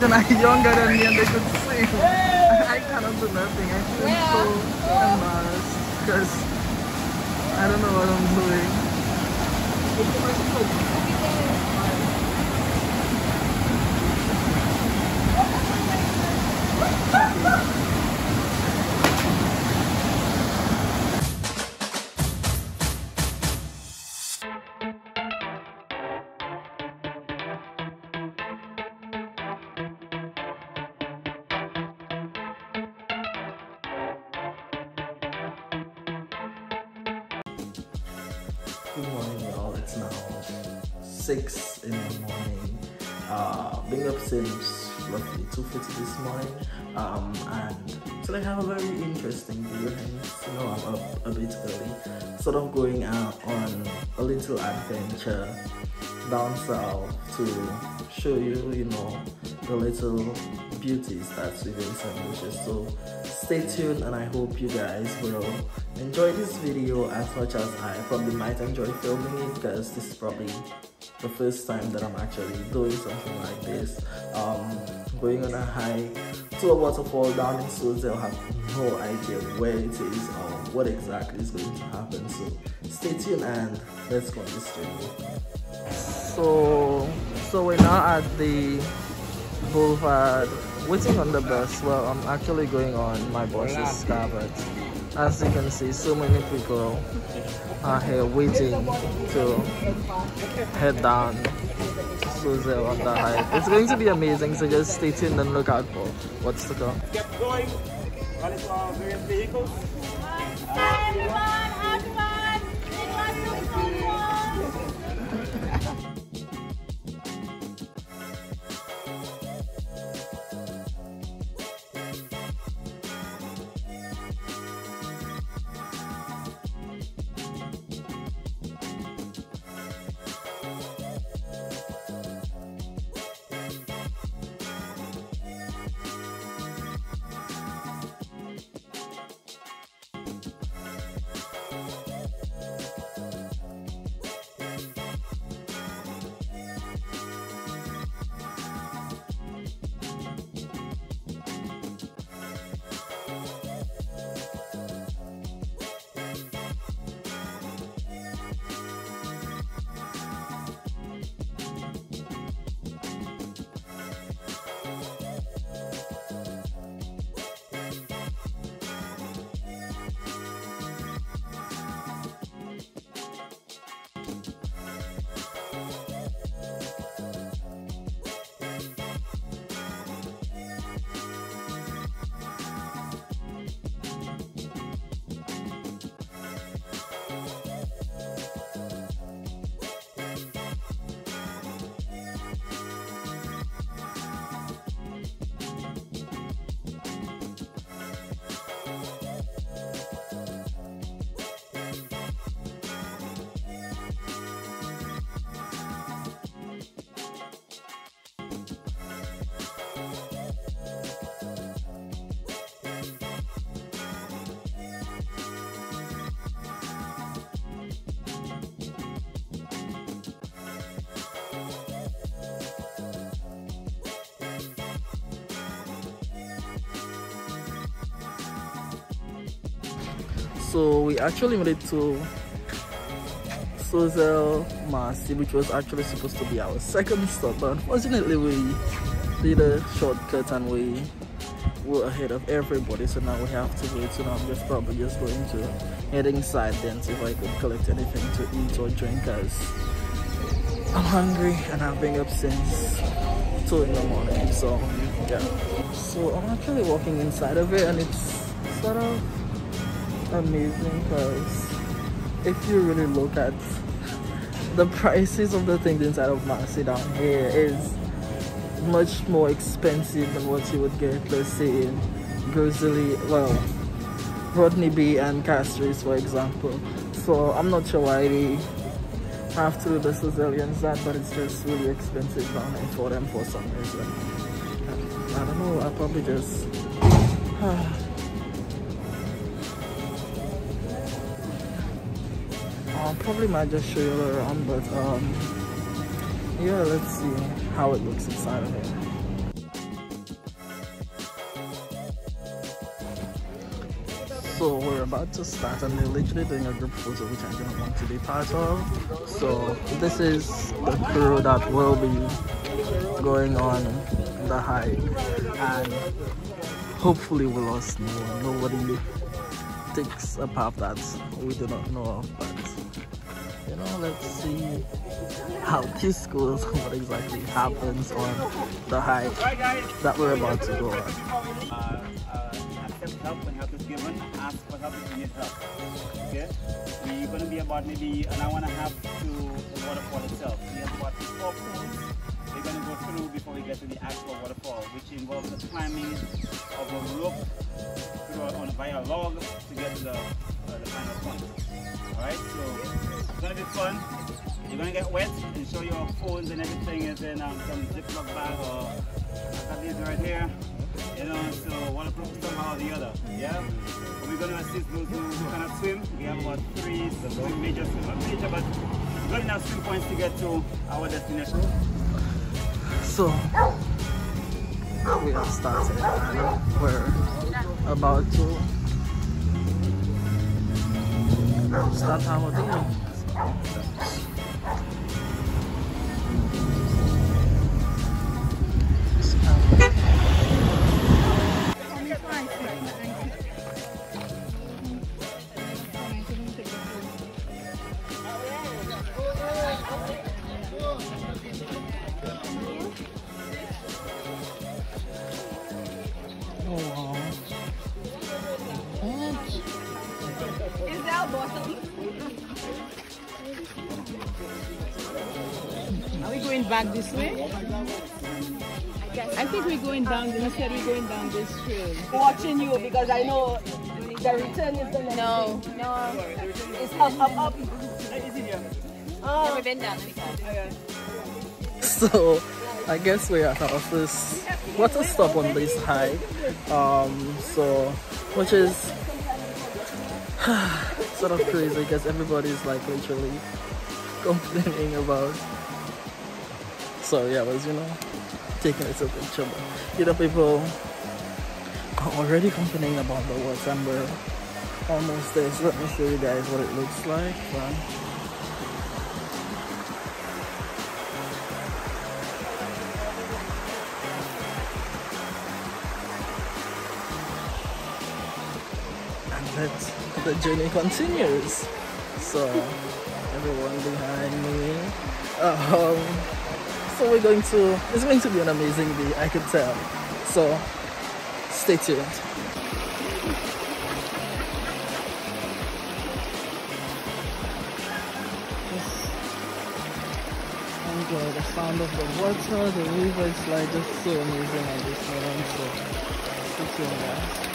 Then I'm younger than me and they could see. I cannot do nothing. I feel so embarrassed because I don't know what I'm doing. Good morning, y'all. It's now 6 in the morning. Being up since roughly 2:50 this morning. And today I have a very interesting video. Hence, you know, I'm up a bit early, sort of going out on a little adventure down south to show you, you know, the little beauties that's within St. Lucia. So stay tuned, and I hope you guys will enjoy this video as much as I probably might enjoy filming it, because this is probably the first time that I'm actually doing something like this. Going on a hike to a waterfall down in Choiseul. I have no idea where it is or what exactly is going to happen. So stay tuned and let's go on this journey. So we're now at the boulevard waiting on the bus. Well, I'm actually going on my bus's car, but as you can see, so many people are here waiting to head down to Choiseul on the hike. It's going to be amazing, so just stay tuned and look out for what's to come. Get going. Run into our various vehicles. Hi everyone, have fun. It was so cool. So we actually made it to Choiseul, Marcy, which was actually supposed to be our second stop, but unfortunately we did a shortcut and we were ahead of everybody, so now we have to wait. So now I'm probably just going to head inside then see if I could collect anything to eat or drink, because I'm hungry and I've been up since 2 in the morning. So yeah, so I'm actually walking inside of it, and it's sort of amazing because if you really look at the prices of the things inside of Marcy down here is much more expensive than what you would get, let's say, in Grizzly, well, Rodney Bay and Castries, for example. So I'm not sure why they have to do the Choiseulians that, but it's just really expensive down here for them for some reason. I don't know, I'll probably just Probably might just show you around, but yeah, let's see how it looks inside of here. So we're about to start and they're literally doing a group photo which I don't want to be part of. So this is the crew that will be going on the hike, and hopefully we lost no one. Nobody takes a path that we do not know of, but you know, let's see how this goes, what exactly happens on the hike that we're about to go on. Accept help when help is given, ask for help if you need help. Okay? We're going to be about maybe an hour and a half to the waterfall itself. We have about 4 pools we're going to go through before we get to the actual waterfall, which involves the climbing of a rope via a log to get to the final point. Alright, so it's going to be fun. You're going to get wet and show your phones and everything is in some Ziploc bag, or I've got these right here. You know, so waterproof somehow or the other, yeah? But we're going to assist those who cannot swim. We have about 3 major swim, not major, but good enough swim points to get to our destination. So, we have started and we're about to start our day. Are we going back this way? I think we're going down. You said we're going down this trail. Watching you because I know the return is the No. It's up. Never been down. So I guess we're at our first water stop on this hike. Which is sort of crazy because everybody's like literally complaining about. Sorry, I was taking a little picture, but people are already complaining about the water, and we're almost there. So let me show you guys what it looks like. And the journey continues. So everyone behind me. So it's going to be an amazing day, I can tell. So stay tuned. Enjoy the sound of the water, the river is like just so amazing at this moment. So stay tuned, guys.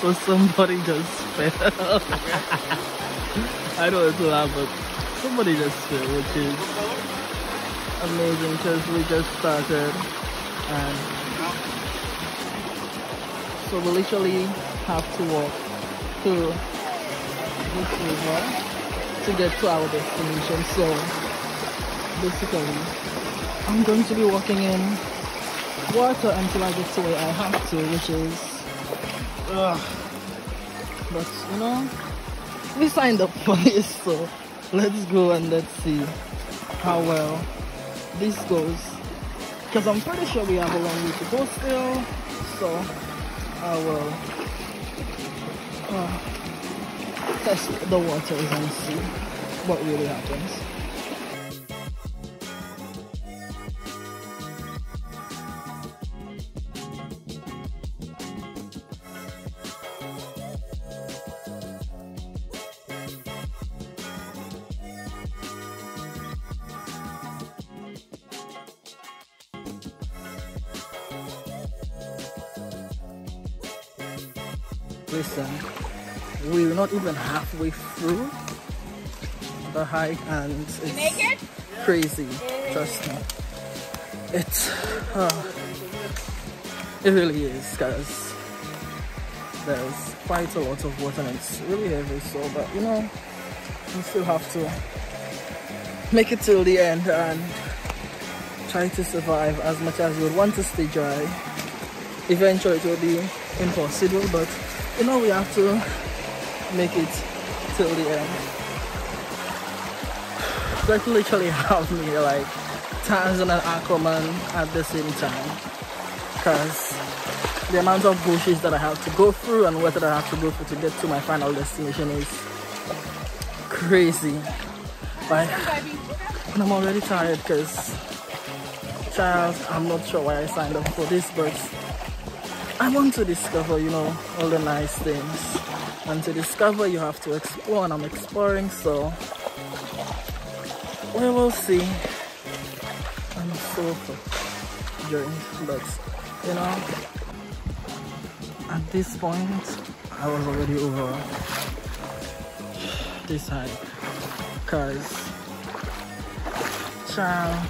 So somebody just fell. I don't know what to laugh, but somebody just fell, which is amazing because we just started, and so we literally have to walk through this river to get to our destination. So basically I'm going to be walking in water until I get to where I have to, which is but we signed up for this, so let's go and let's see how well this goes, because I'm pretty sure we have a long way to go still. So I will test the waters and see what really happens. Listen, we're not even halfway through the hike, and it's crazy. Trust me, it really is, because there's quite a lot of water and it's really heavy. So, but you know, you still have to make it till the end and try to survive as much as you would want to stay dry. Eventually it will be impossible, but you know, we have to make it till the end. Like literally have me like Tarzan and Aquaman at the same time, because the amount of bushes that I have to go through and water that I have to go through to get to my final destination is crazy. Like, and I'm already tired because, child, I'm not sure why I signed up for this, but I want to discover, you know, all the nice things. And to discover, you have to explore, and I'm exploring, so we will see. I'm so drained, but you know, at this point, I was already over this hike, because, child,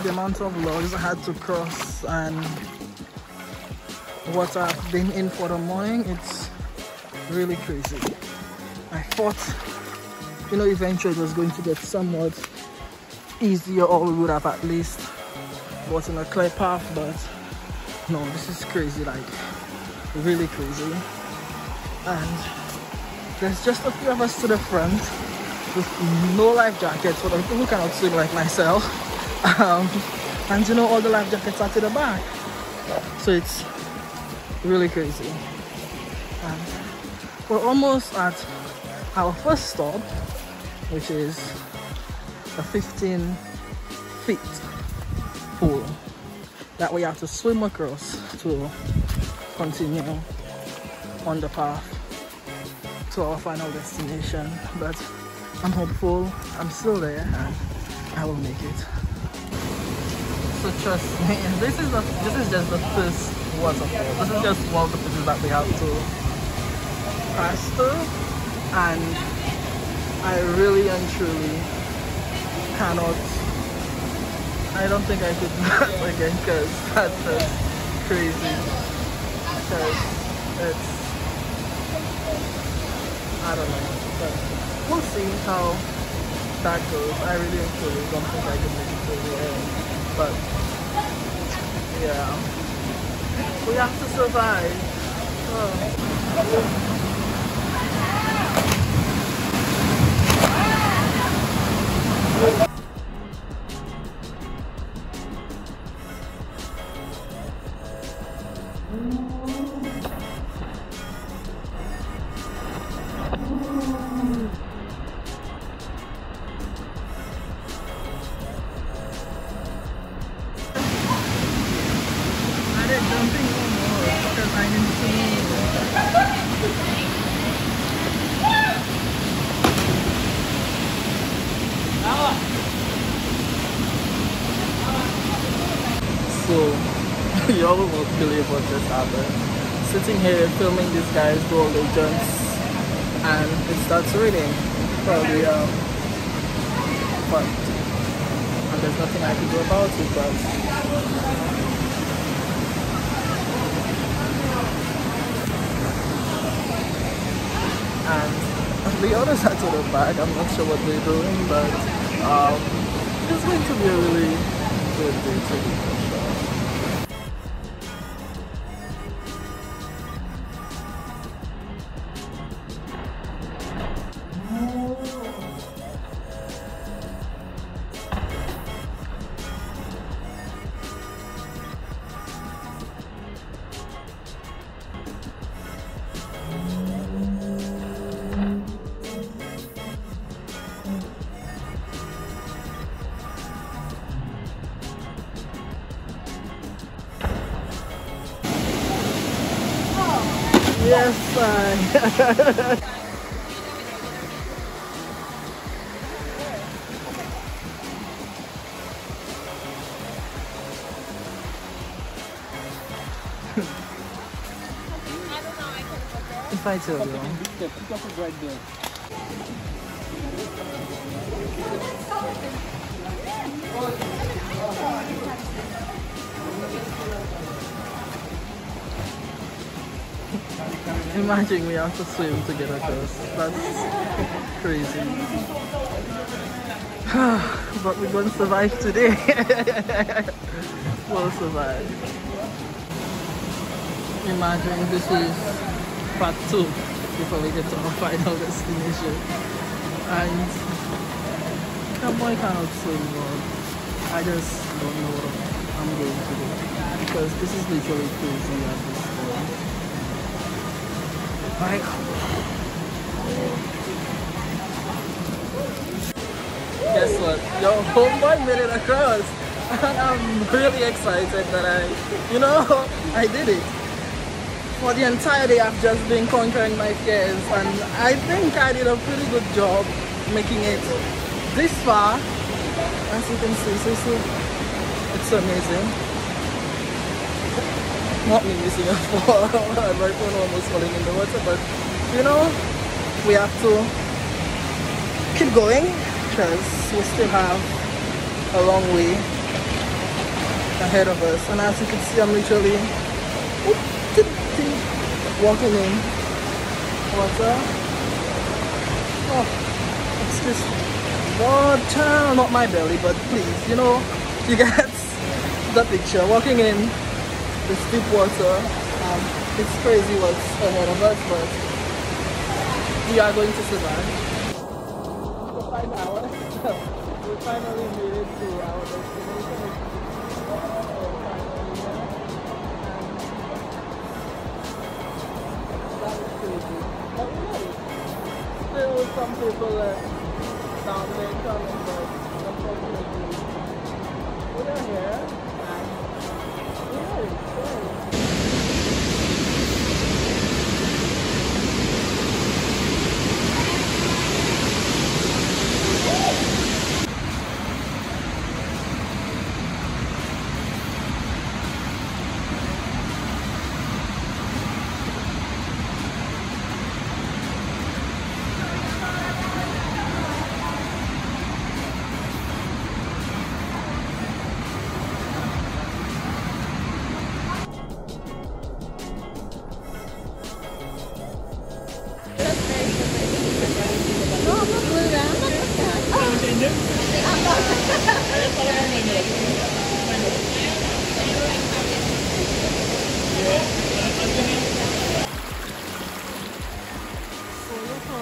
the amount of logs I had to cross and what I've been in for the morning, it's really crazy. I thought, you know, eventually it was going to get somewhat easier, or we would have at least gotten a clear path, but no, this is crazy, like really crazy. And there's just a few of us to the front with no life jackets for the people who cannot swim like myself. And you know, all the life jackets are to the back, so it's really crazy. And we're almost at our first stop, which is a 15 feet pool that we have to swim across to continue on the path to our final destination. But I'm hopeful, I'm still there, and I will make it. So trust me, this is just the first waterfall. This is just one of the places that we have to pass through, and I really and truly cannot, I don't think I could do that again, because that's just crazy. Because it's, I don't know, but we'll see how that goes. I really and truly don't think I can make it to the end, but yeah, we have to survive. So, you all won't believe what just happened. Sitting here filming these guys do all the jumps, and it starts raining. Probably but and there's nothing I can do about it, but and the others are to the back. I'm not sure what they're doing, but it's going to be a really good day today. Yes, fine. If I tell you. Right there. Imagine we have to swim to get across. That's crazy. But we're going to survive today. We'll survive. Imagine this is part 2 before we get to our final destination. And that boy cannot swim, but I just don't know what I'm going to do. Because this is literally crazy at this point. Like, guess what? Your homeboy made it across, and I'm really excited that I did it. For the entire day, I've just been conquering my fears, and I think I did a pretty good job making it this far. As you can see, it's amazing. Not me missing a fall. My phone almost falling in the water, but we have to keep going because we still have a long way ahead of us. And as you can see, I'm literally walking in water. Oh, it's just water, not my belly, but please, you get the picture. Walking in the steep water. It's crazy what's ahead of us, but we are going to survive. For 5 hours, we finally made it to our destination. That was crazy. But we made it. Still some people down there coming, but unfortunately we are here.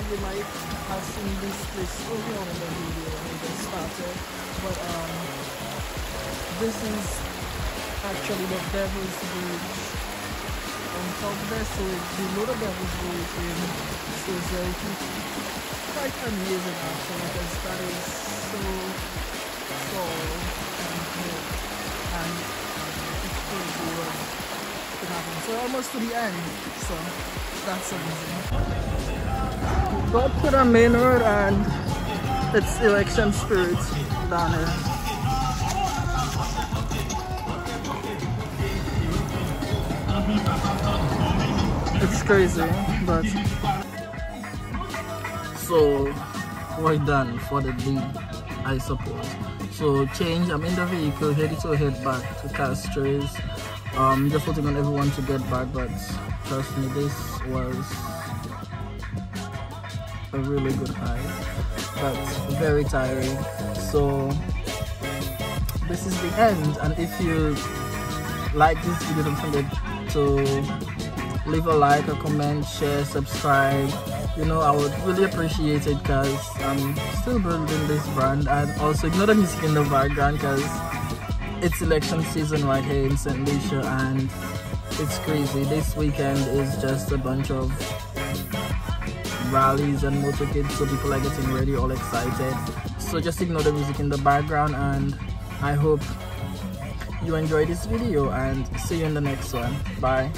You might have seen this place early on in the video when we just started, but this is actually the Devil's Bridge on top there, so below the Devil's Bridge in Choiseul. It's quite amazing actually, because that is so tall and good, and it's crazy what could happen. So almost to the end, so that's amazing. Got to the main road and it's election spirit down here. It's crazy, but so we're done for the day, I suppose. So I'm in the vehicle, ready to head back to Castries. Just waiting on everyone to get back, but trust me, this was a really good hike, but very tiring. So this is the end, and if you like this video, don't forget to leave a like, a comment, share, subscribe. I would really appreciate it because I'm still building this brand. And also ignore the music in the background because it's election season right here in St. Lucia, and it's crazy. This weekend is just a bunch of rallies and motorcades, so people are getting ready, all excited. So just ignore the music in the background, and I hope you enjoyed this video, and see you in the next one. Bye.